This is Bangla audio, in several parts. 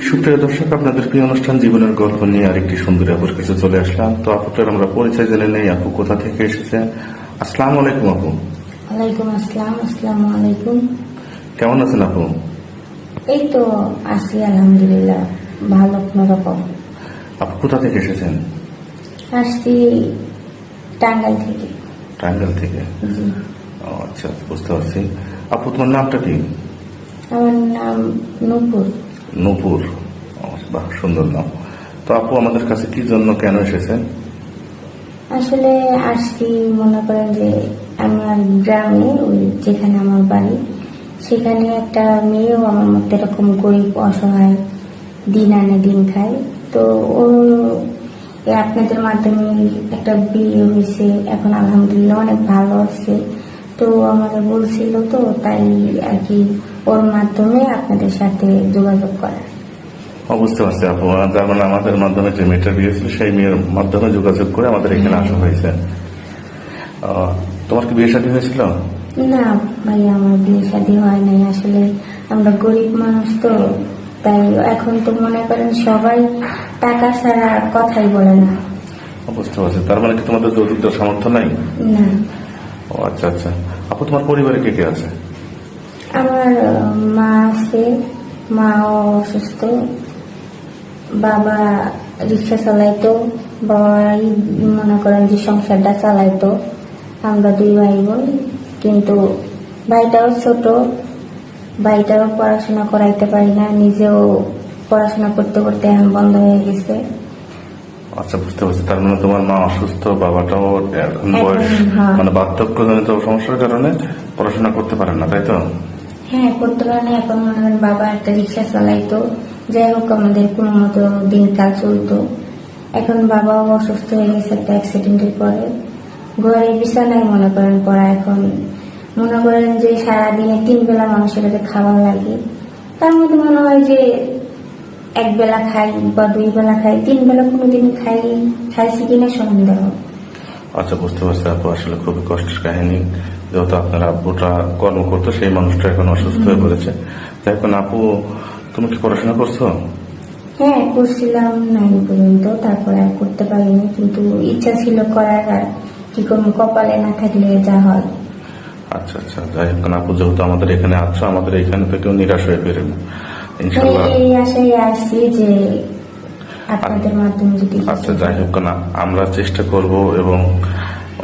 সুপ্রিয় দর্শক, আপনাদের প্রিয় অনুষ্ঠান জীবনের গল্প নিয়ে আরেকটি সুন্দর আপুর কাছে চলে আসলাম। তো আপুটার আমরা পরিচয় জেনে নেই। আপু কোথা থেকে এসেছে? আসসালামু আলাইকুম আপু। ওয়ালাইকুম আসসালাম। আসসালামু আলাইকুম। কেমন আছেন আপু? এই তো আছি আলহামদুলিল্লাহ, ভালো কোনো রকম। আপু কোথা থেকে এসেছেন? আসছি টাঙ্গাইল থেকে। টাঙ্গাইল থেকে? জি। ও আচ্ছা, বুঝতে পারছি। আপু তোমার নামটা কি? আমার নাম নূপুর। নূপুর। বাহ, সুন্দর নাম। তো আপু আমাদের কাছে কি জন্য, কেন এসেছেন? আসলে আসছি, মনে করেন যে আমার গ্রামে, ওই যেখানে আমার বাড়ি, সেখানে একটা মেয়েও আমার মতো এরকম গরিব অসহায়, দিন আনে দিন খায়। তো ও আপনাদের মাধ্যমে একটা বিয়ে হয়েছে, এখন আলহামদুলিল্লাহ অনেক ভালো আছে। তো আমাকে বলছিল, তো তাই আর কি ওর মাধ্যমে আপনাদের সাথে যোগাযোগ করা। বুঝতে পারছি আপু, তার মানে আমাদের মাধ্যমে যে মেয়েটা বিয়ে ছিল সেই মেয়ের মাধ্যমে যোগাযোগ করে আমাদের এখানে আসা হয়েছে। তোমার কি বিয়ে শাদী হয়েছিল? না ভাই, আমার বিয়ে শাদী হয় নাই। আসলে আমরা গরিব মানুষ, তো তাই এখন তো মনে করেন সবাই টাকা ছাড়া কথাই বলে না। বুঝতে পারছি। তার মানে কি তোমাদের যৌতুক দেওয়ার সামর্থ্য নাই? না। ও আচ্ছা আচ্ছা। আপু তোমার পরিবারে কে কে আছে? আমার মা আছে, মাও অসুস্থ। বাবা রিক্সা চালাইতো, বাবাই মনে করেন যে সংসারটা চালাইতো। আমরা দুই ভাই বোন, কিন্তু ভাইটাও ছোট, ভাইটাও পড়াশোনা করাইতে পারি না, নিজেও পড়াশোনা করতে করতে এখন বন্ধ হয়ে গেছে। আচ্ছা, বুঝতে পারছি। তার মানে তোমার মা অসুস্থ, বাবাটাও এখন বয়স, হ্যাঁ। মানে বার্ধক্যজনিত সমস্যার কারণে পড়াশোনা করতে পারেন না, তাই তো? হ্যাঁ, করতে পারে না। এখন মনে করেন বাবা একটা রিক্সা চালাইতো, যাই হোক আমাদের কোনো মতো দিনকাল চলতো। এখন বাবাও অসুস্থ হয়ে গেছে একটা অ্যাক্সিডেন্টের পরে, ঘরে বিছানায় মনে করেন পড়া। এখন মনে করেন যে সারাদিনে 3 বেলা মানুষের কাছে খাবার লাগে, তার মধ্যে মনে হয় যে 1 বেলা খাই বা 2 বেলা খাই, 3 বেলা কোনোদিন খাইছি কিনা সন্দেহ। আচ্ছা, বুঝতে পারছি আপু। আসলে খুবই কষ্টের কাহিনী, যেহেতু আপনার আব্বুটা কর্ম করতো, সেই মানুষটা এখন অসুস্থ হয়ে পড়েছে। তাই এখন আপু, তুমি কি পড়াশোনা করছো? হ্যাঁ, করছিলাম 9 পর্যন্ত, তারপরে আর করতে পারিনি। কিন্তু ইচ্ছা ছিল করার, আর কি করবো, কপালে না থাকলে যা হয়। আচ্ছা আচ্ছা, যাই হোক আপু, যেহেতু আমাদের এখানে আছো, আমাদের এখানে থেকেও নিরাশ হয়ে ফেরেন ইনশাল্লাহ। এই আশায় আসছি যে আপনাদের মাধ্যমে যদি আচ্ছা, যাই হোক না, আমরা চেষ্টা করব এবং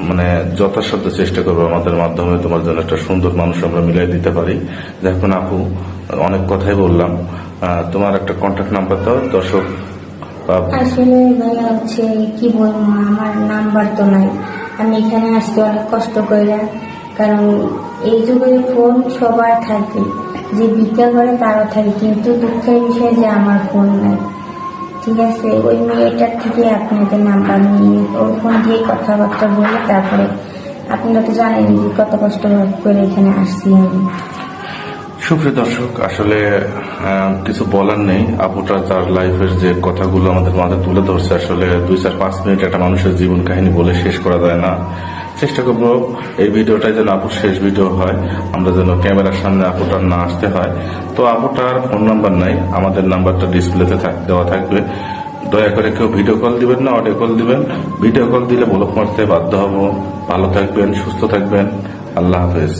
মানে যথাসাধ্য চেষ্টা করবো আমাদের মাধ্যমে তোমার জন্য একটা সুন্দর মানুষ আমরা মিলাই দিতে পারি। যাই হোক না আপু, অনেক কথাই বললাম। তোমার একটা কন্ট্যাক্ট নাম্বার দাও, দর্শক। আসলে ভাইয়া হচ্ছে কি বলবো, আমার নাম্বার তো নাই। আমি এখানে আসতে অনেক কষ্ট করে, কারণ এই যুগে ফোন সবার থাকে, যে ভিক্ষা করে তারও থাকে, কিন্তু দুঃখের বিষয় যে আমার ফোন নাই। ঠিক আছে, ওই মেয়েটার থেকে আপনাদের নাম্বার নিয়ে ওর ফোন দিয়ে কথাবার্তা বলে, তারপরে আপনারা তো জানেন যে কত কষ্ট করে এখানে আসছি আমি। সুপ্রিয় দর্শক, আসলে কিছু বলার নেই। আপুটা তার লাইফের যে কথাগুলো আমাদের মাঝে তুলে ধরছে, আসলে 2-4-5 মিনিট একটা মানুষের জীবন কাহিনী বলে শেষ করা যায় না। চেষ্টা করবো এই ভিডিওটাই যেন আপুর শেষ ভিডিও হয়, আমরা যেন ক্যামেরার সামনে আপুটার না আসতে হয়। তো আপুটার ফোন নাম্বার নাই, আমাদের নাম্বারটা ডিসপ্লেতে দেওয়া থাকবে। দয়া করে কেউ ভিডিও কল দিবেন না, অডিও কল দিবেন। ভিডিও কল দিলে ব্লক মারতে বাধ্য হব। ভালো থাকবেন, সুস্থ থাকবেন। আল্লাহ হাফেজ।